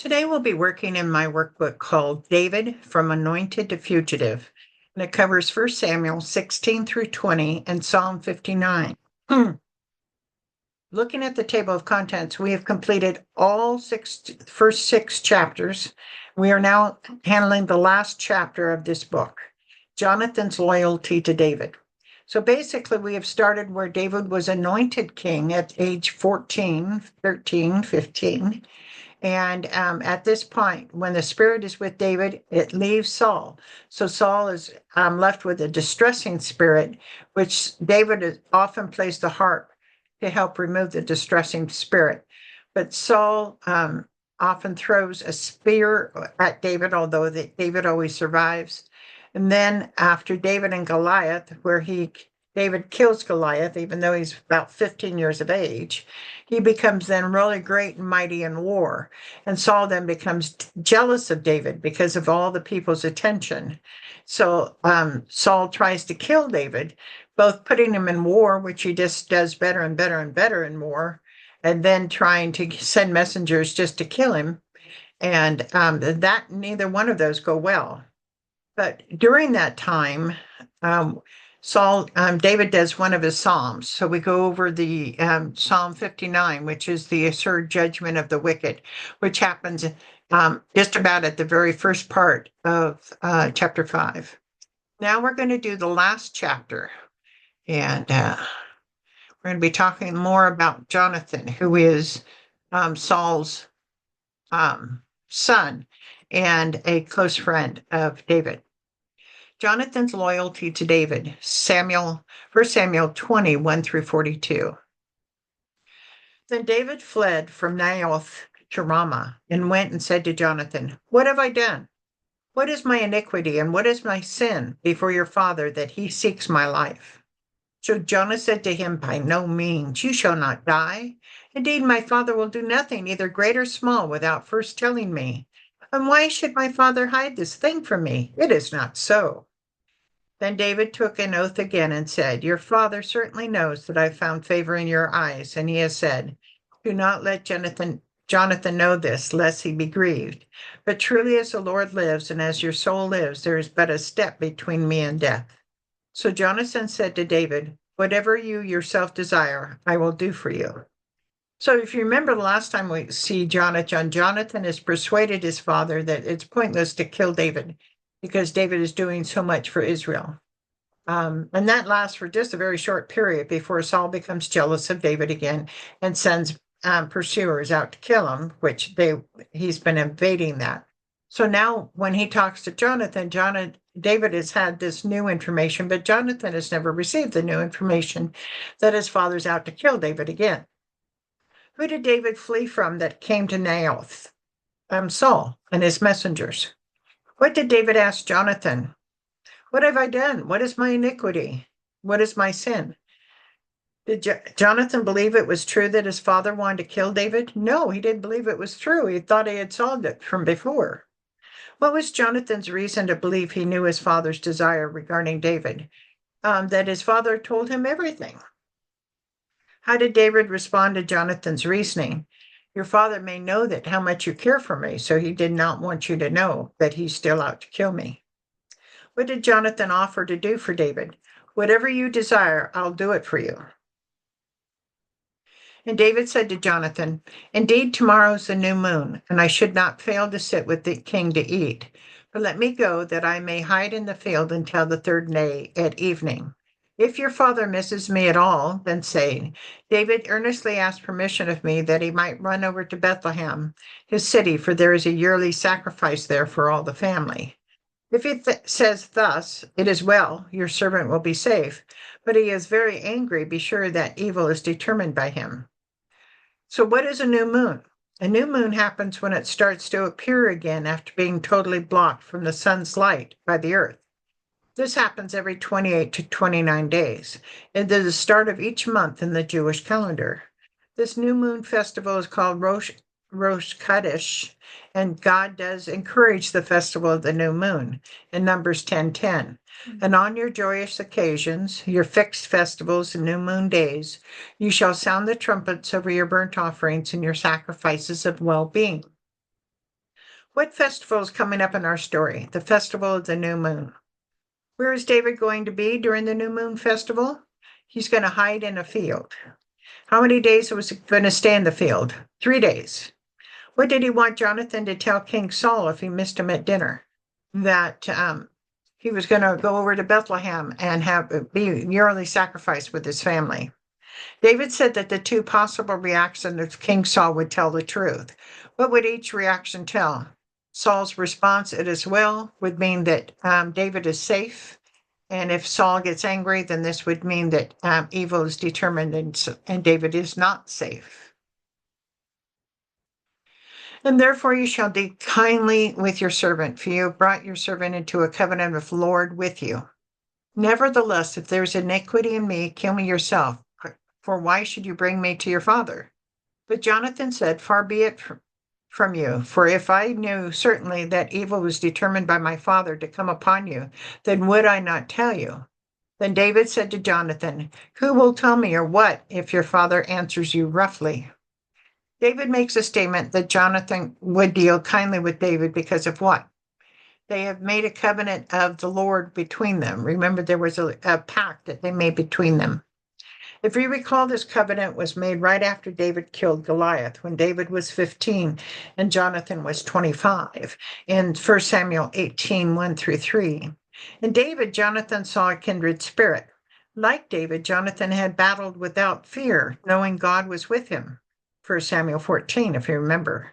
Today we'll be working in my workbook called David from Anointed to Fugitive, and it covers 1 Samuel 16 through 20 and Psalm 59. Looking at the table of contents, we have completed all first six chapters. We are now handling the last chapter of this book, Jonathan's loyalty to David. So basically, we have started where David was anointed king at age 14, 13, 15. And at this point, when the Spirit is with David, it leaves Saul. So Saul is left with a distressing spirit, which David often plays the harp to help remove the distressing spirit. But Saul often throws a spear at David, although David always survives. And then after David and Goliath, where David kills Goliath, even though he's about 15 years of age, he becomes then really great and mighty in war. And Saul then becomes jealous of David because of all the people's attention. So Saul tries to kill David, both putting him in war, which he just does better and better and better in war, and then trying to send messengers just to kill him. And that neither one of those go well. But during that time, David does one of his Psalms. So we go over the Psalm 59, which is the assured judgment of the wicked, which happens just about at the very first part of chapter 5. Now we're going to do the last chapter, and we're going to be talking more about Jonathan, who is Saul's son and a close friend of David. Jonathan's loyalty to David, 1 Samuel 20, 1 through 42. Then David fled from Naioth to Ramah and went and said to Jonathan, "What have I done? What is my iniquity and what is my sin before your father that he seeks my life?" So Jonah said to him, "By no means, you shall not die. Indeed, my father will do nothing, either great or small, without first telling me. And why should my father hide this thing from me? It is not so." Then David took an oath again and said, "Your father certainly knows that I have found favor in your eyes, and he has said, 'Do not let Jonathan know this, lest he be grieved. But truly as the Lord lives, and as your soul lives, there is but a step between me and death.' So Jonathan said to David, 'Whatever you yourself desire, I will do for you.'" So if you remember the last time we see Jonathan has persuaded his father that it's pointless to kill David because David is doing so much for Israel. And that lasts for just a very short period before Saul becomes jealous of David again and sends pursuers out to kill him, which he's been evading that. So now when he talks to Jonathan, David has had this new information, but Jonathan has never received the new information that his father's out to kill David again. Who did David flee from that came to Naioth? Saul and his messengers. What did David ask Jonathan? What have I done? What is my iniquity? What is my sin? Did Jonathan believe it was true that his father wanted to kill David? No, he didn't believe it was true. He thought he had solved it from before. What was Jonathan's reason to believe he knew his father's desire regarding David? That his father told him everything. How did David respond to Jonathan's reasoning? Your father may know that how much you care for me, so he did not want you to know that he's still out to kill me. What did Jonathan offer to do for David? Whatever you desire, I'll do it for you. And David said to Jonathan, indeed, tomorrow's the new moon, and I should not fail to sit with the king to eat. But let me go that I may hide in the field until the third day at evening. If your father misses me at all, then say, David earnestly asked permission of me that he might run over to Bethlehem, his city, for there is a yearly sacrifice there for all the family. If he says thus, it is well, your servant will be safe. But he is very angry, be sure that evil is determined by him. So what is a new moon? A new moon happens when it starts to appear again after being totally blocked from the sun's light by the earth. This happens every 28 to 29 days. It is the start of each month in the Jewish calendar. This new moon festival is called Rosh Chodesh, and God does encourage the festival of the new moon in Numbers 10:10. And on your joyous occasions, your fixed festivals and new moon days, you shall sound the trumpets over your burnt offerings and your sacrifices of well-being. What festival is coming up in our story? The festival of the new moon. Where is David going to be during the new moon festival? He's going to hide in a field. How many days was he going to stay in the field? 3 days. What did he want Jonathan to tell King Saul if he missed him at dinner? That he was going to go over to Bethlehem and be yearly sacrifice with his family. David said that the two possible reactions of King Saul would tell the truth. What would each reaction tell? Saul's response, "It is well," would mean that David is safe. And if Saul gets angry, then this would mean that evil is determined and David is not safe. And therefore you shall deal kindly with your servant, for you have brought your servant into a covenant of the Lord with you. Nevertheless, if there is iniquity in me, kill me yourself. For why should you bring me to your father? But Jonathan said, Far be it from you, for if I knew certainly that evil was determined by my father to come upon you, then would I not tell you? Then David said to Jonathan, Who will tell me, or what, if your father answers you roughly? David makes a statement that Jonathan would deal kindly with David because of what? They have made a covenant of the Lord between them. Remember, there was a pact that they made between them. If you recall, this covenant was made right after David killed Goliath, when David was 15 and Jonathan was 25, in 1 Samuel 18, 1 through 3. In David, Jonathan saw a kindred spirit. Like David, Jonathan had battled without fear, knowing God was with him. 1 Samuel 14, if you remember.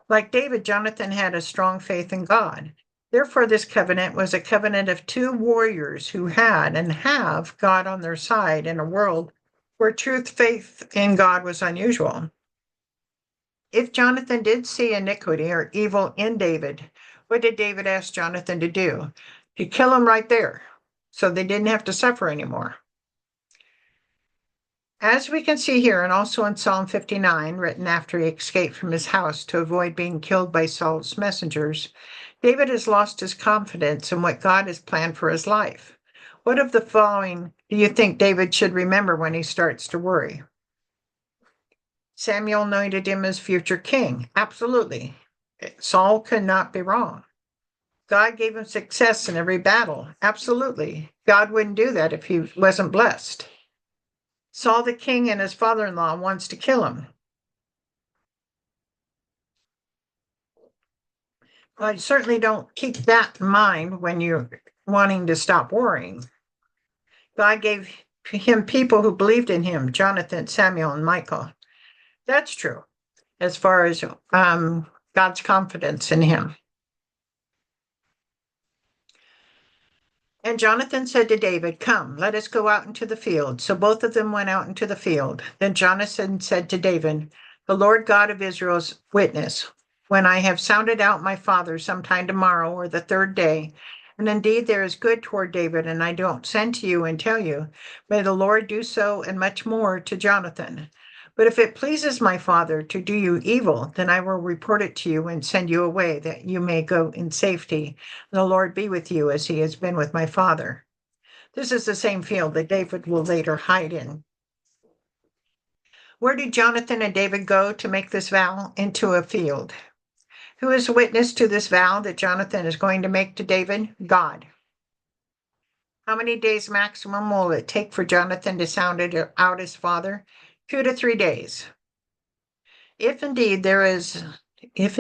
Like David, Jonathan had a strong faith in God. Therefore, this covenant was a covenant of two warriors who had and have God on their side in a world where faith in God was unusual. If Jonathan did see iniquity or evil in David, what did David ask Jonathan to do? To kill him right there, so they didn't have to suffer anymore. As we can see here, and also in Psalm 59, written after he escaped from his house to avoid being killed by Saul's messengers, David has lost his confidence in what God has planned for his life. What of the following do you think David should remember when he starts to worry? Samuel anointed him as future king. Absolutely. Saul could not be wrong. God gave him success in every battle. Absolutely. God wouldn't do that if he wasn't blessed. Saul the king and his father-in-law wants to kill him. Well, you certainly don't keep that in mind when you're wanting to stop worrying. God gave him people who believed in him, Jonathan, Samuel, and Michael. That's true, as far as God's confidence in him. And Jonathan said to David, Come, let us go out into the field. So both of them went out into the field. Then Jonathan said to David, The Lord God of Israel's witness, when I have sounded out my father sometime tomorrow or the third day, and indeed there is good toward David, and I don't send to you and tell you, may the Lord do so and much more to Jonathan. But if it pleases my father to do you evil, then I will report it to you and send you away, that you may go in safety. The Lord be with you as he has been with my father. This is the same field that David will later hide in. Where did Jonathan and David go to make this vow? Into a field. Who is witness to this vow that Jonathan is going to make to David? God. How many days maximum will it take for Jonathan to sound out his father? 2 to 3 days. If indeed if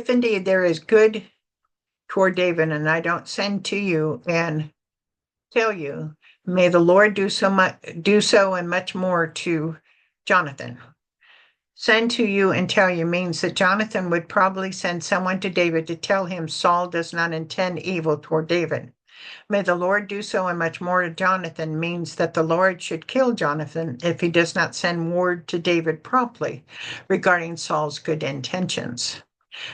indeed there is good toward David, and I don't send to you and tell you, may the Lord do so and much more to Jonathan. Send to you and tell you means that Jonathan would probably send someone to David to tell him Saul does not intend evil toward David. May the Lord do so and much more to Jonathan means that the Lord should kill Jonathan if he does not send word to David promptly regarding Saul's good intentions.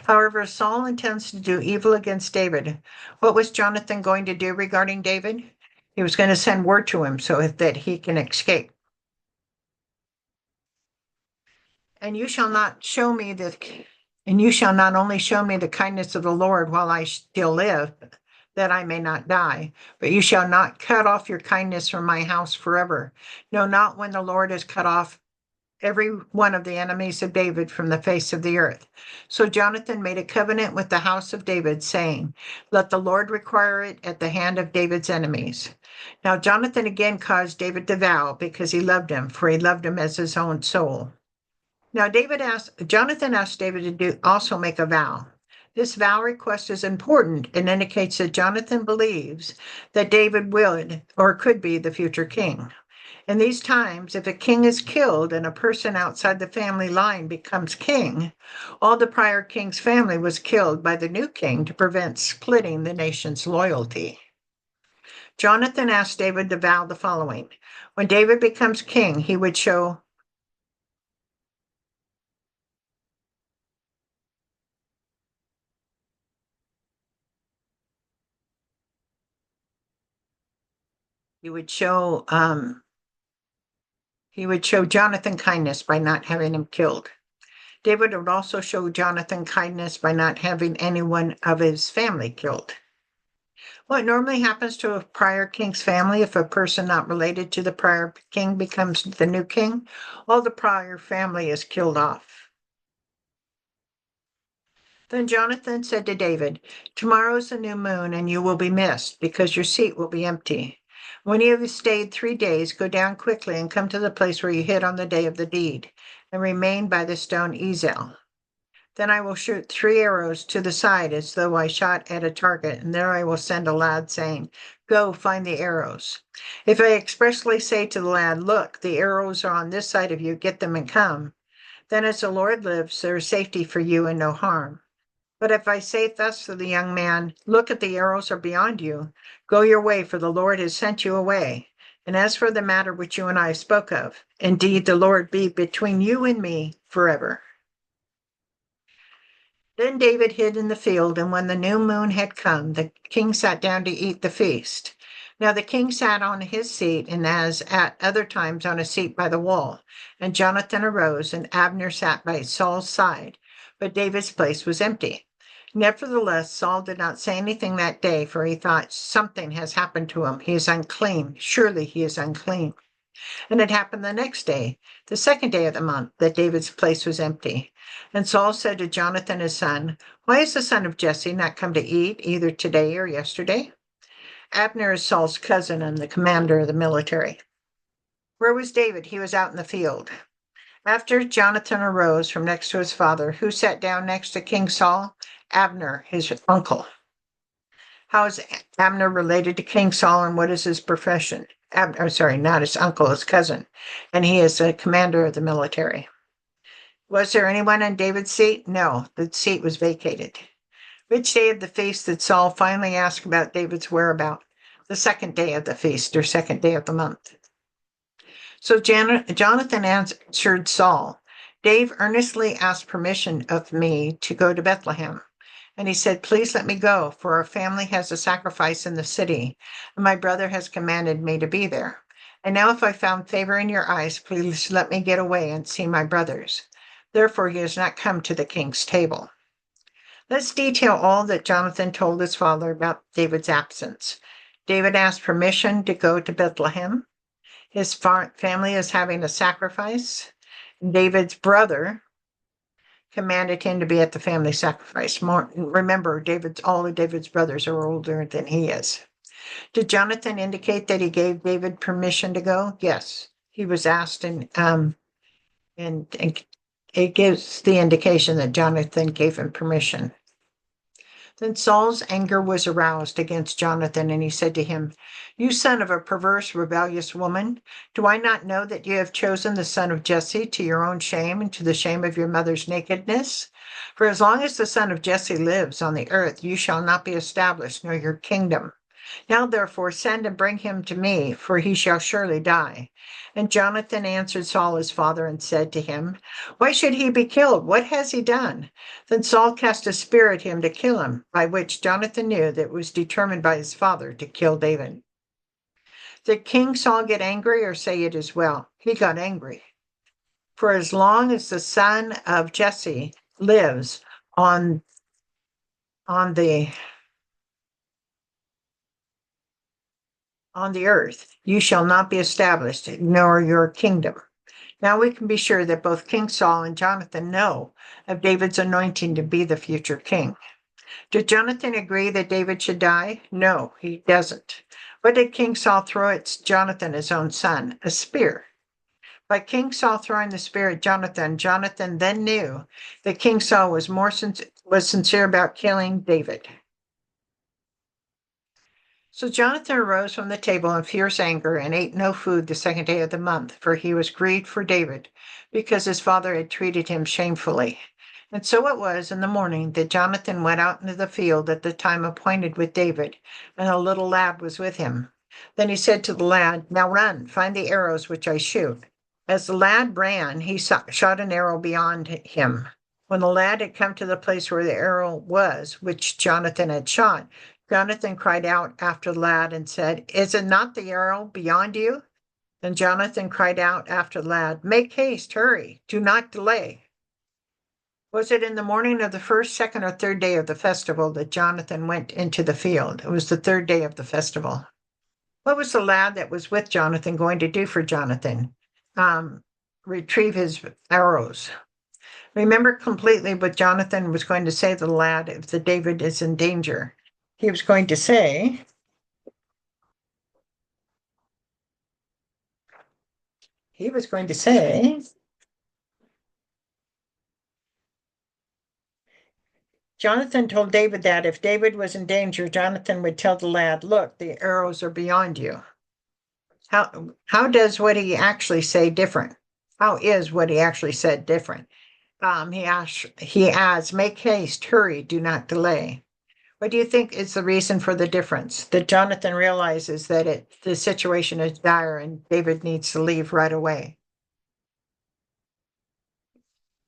However, Saul intends to do evil against David. What was Jonathan going to do regarding David? He was going to send word to him so that he can escape. And you shall not only show me the kindness of the Lord while I still live, that I may not die. But you shall not cut off your kindness from my house forever. No, not when the Lord has cut off every one of the enemies of David from the face of the earth. So Jonathan made a covenant with the house of David, saying, Let the Lord require it at the hand of David's enemies. Now Jonathan again caused David to vow, because he loved him, for he loved him as his own soul. Now Jonathan asked David to also make a vow. This vow request is important and indicates that Jonathan believes that David would or could be the future king. In these times, if a king is killed and a person outside the family line becomes king, all the prior king's family was killed by the new king to prevent splitting the nation's loyalty. Jonathan asked David to vow the following. When David becomes king, he would show he would show Jonathan kindness by not having him killed. David would also show Jonathan kindness by not having anyone of his family killed. What normally happens to a prior king's family if a person not related to the prior king becomes the new king? All the prior family is killed off. Then Jonathan said to David, Tomorrow is a new moon, and you will be missed, because your seat will be empty. When you have stayed 3 days, go down quickly and come to the place where you hid on the day of the deed, and remain by the stone Ezel. Then I will shoot 3 arrows to the side as though I shot at a target, and there I will send a lad saying, Go, find the arrows. If I expressly say to the lad, Look, the arrows are on this side of you, get them and come, then as the Lord lives, there is safety for you and no harm. But if I say thus to the young man, Look, at the arrows are beyond you, go your way, for the Lord has sent you away. And as for the matter which you and I spoke of, indeed the Lord be between you and me forever. Then David hid in the field, and when the new moon had come, the king sat down to eat the feast. Now the king sat on his seat, and as at other times on a seat by the wall. And Jonathan arose, and Abner sat by Saul's side, but David's place was empty. Nevertheless, Saul did not say anything that day, for he thought, Something has happened to him. He is unclean. Surely he is unclean. And it happened the next day, the second day of the month, that David's place was empty. And Saul said to Jonathan his son, Why has the son of Jesse not come to eat, either today or yesterday? Abner is Saul's cousin and the commander of the military. Where was David? He was out in the field. After Jonathan arose from next to his father, who sat down next to King Saul? Abner, his uncle. How is Abner related to King Saul, and what is his profession? Not his uncle, his cousin. And he is the commander of the military. Was there anyone on David's seat? No, the seat was vacated. Which day of the feast did Saul finally ask about David's whereabouts? The second day of the feast, or second day of the month. So Jonathan answered Saul, Dave earnestly asked permission of me to go to Bethlehem. And he said, Please let me go, for our family has a sacrifice in the city, and my brother has commanded me to be there. And now if I found favor in your eyes, please let me get away and see my brothers. Therefore he has not come to the king's table. Let's detail all that Jonathan told his father about David's absence. David asked permission to go to Bethlehem. His family is having a sacrifice. David's brother commanded him to be at the family sacrifice. Remember, all of David's brothers are older than he is. Did Jonathan indicate that he gave David permission to go? Yes, he was asked, and it gives the indication that Jonathan gave him permission. Then Saul's anger was aroused against Jonathan, and he said to him, You son of a perverse, rebellious woman, do I not know that you have chosen the son of Jesse to your own shame and to the shame of your mother's nakedness? For as long as the son of Jesse lives on the earth, you shall not be established, nor your kingdom. Now therefore send and bring him to me, for he shall surely die. And Jonathan answered Saul his father and said to him, Why should he be killed? What has he done? Then Saul cast a spear at him to kill him, by which Jonathan knew that it was determined by his father to kill David. Did King Saul get angry or say it as well? He got angry. For as long as the son of Jesse lives on the on the earth. You shall not be established, nor your kingdom. Now we can be sure that both King Saul and Jonathan know of David's anointing to be the future king. Did Jonathan agree that David should die? No, he doesn't. What did King Saul throw at Jonathan, his own son? A spear. By King Saul throwing the spear at Jonathan, Jonathan then knew that King Saul was sincere about killing David. So Jonathan arose from the table in fierce anger and ate no food the second day of the month, for he was grieved for David, because his father had treated him shamefully. And so it was in the morning that Jonathan went out into the field at the time appointed with David, and a little lad was with him. Then he said to the lad, Now run, find the arrows which I shoot. As the lad ran, he shot an arrow beyond him. When the lad had come to the place where the arrow was, which Jonathan had shot, Jonathan cried out after the lad and said, Is it not the arrow beyond you? Then Jonathan cried out after the lad, Make haste, hurry, do not delay. Was it in the morning of the first, second, or third day of the festival that Jonathan went into the field? It was the third day of the festival. What was the lad that was with Jonathan going to do for Jonathan? Retrieve his arrows. Remember completely what Jonathan was going to say to the lad if the David is in danger. He was going to say, Jonathan told David that if David was in danger, Jonathan would tell the lad, Look, the arrows are beyond you. How does what he actually say different? How is what he actually said different? He adds, Make haste, hurry, do not delay. What do you think is the reason for the difference? That Jonathan realizes that the situation is dire and David needs to leave right away.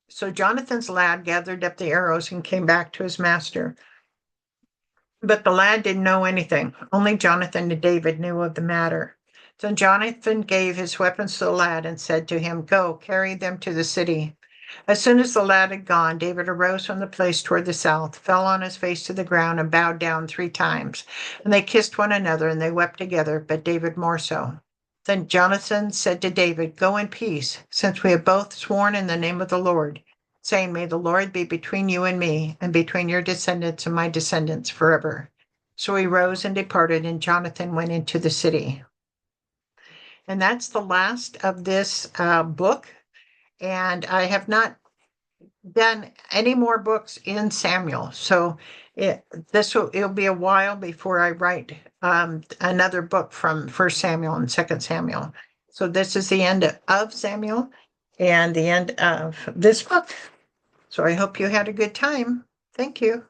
So Jonathan's lad gathered up the arrows and came back to his master. But the lad didn't know anything. Only Jonathan and David knew of the matter. So Jonathan gave his weapons to the lad and said to him, Go, carry them to the city. As soon as the lad had gone, David arose from the place toward the south, fell on his face to the ground, and bowed down 3 times. And they kissed one another, and they wept together, but David more so. Then Jonathan said to David, Go in peace, since we have both sworn in the name of the Lord, saying, May the Lord be between you and me, and between your descendants and my descendants forever. So he rose and departed, and Jonathan went into the city. And that's the last of this book. And I have not done any more books in Samuel. So it'll be a while before I write another book from First Samuel and Second Samuel. So this is the end of Samuel and the end of this book. So I hope you had a good time. Thank you.